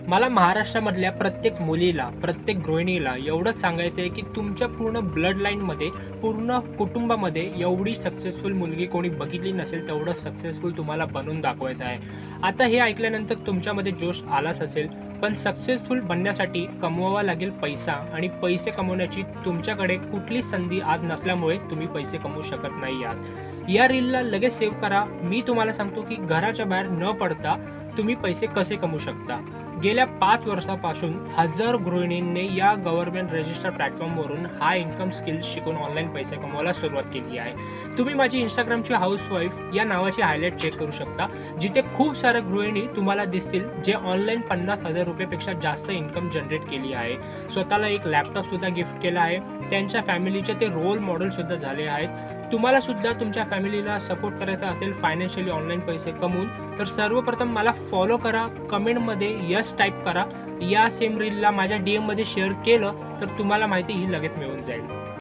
मला महाराष्ट्रामधल्या प्रत्येक मुलीला, प्रत्येक गृहिणीला एवढंच सांगायचं आहे, की तुमच्या पूर्ण ब्लड लाईनमध्ये, पूर्ण कुटुंबामध्ये एवढी सक्सेसफुल मुलगी कोणी बघितली नसेल, तेवढं सक्सेसफुल तुम्हाला बनवून दाखवायचं आहे. आता हे ऐकल्यानंतर तुमच्यामध्ये जोश आलाच असेल, पण सक्सेसफुल बनण्यासाठी कमवावा लागेल पैसा आणि पैसे कमवण्याची तुमच्याकडे कुठलीच संधी आज नसल्यामुळे तुम्ही पैसे कमवू शकत नाही आहात. या रीलला लगेच सेव्ह करा. मी तुम्हाला सांगतो, की घराच्या बाहेर न पडता तुम्ही पैसे कसे कमवू शकता. गेल्या 5 वर्षापासून हजारो गृहिणींनी या गव्हर्नमेंट रजिस्टर्ड प्लॅटफॉर्मवरून हाय इन्कम स्किल्स शिकून ऑनलाईन पैसे कमवायला सुरुवात केली आहे. तुम्ही माझी इंस्टाग्रामची हाऊसवाईफ या नावाची हायलाईट चेक करू शकता, जिथे खूप साऱ्या गृहिणी तुम्हाला दिसतील जे ऑनलाईन 50,000 रुपयापेक्षा जास्त इन्कम जनरेट केली आहे. स्वतःला एक लॅपटॉप सुद्धा गिफ्ट केला आहे. त्यांच्या फॅमिलीचे ते रोल मॉडेल सुद्धा झाले आहेत. तुम्हाला सुद्धा तुमच्या फॅमिलीला सपोर्ट करायचा असेल फायनान्शियली ऑनलाईन पैसे कमवून, तर सर्वप्रथम मला फॉलो करा. कमेंटमध्ये यस टाईप करा. या सेम रीलला माझ्या DM मध्ये शेअर केलं तर तुम्हाला माहिती ही लगेच मिळून जाईल.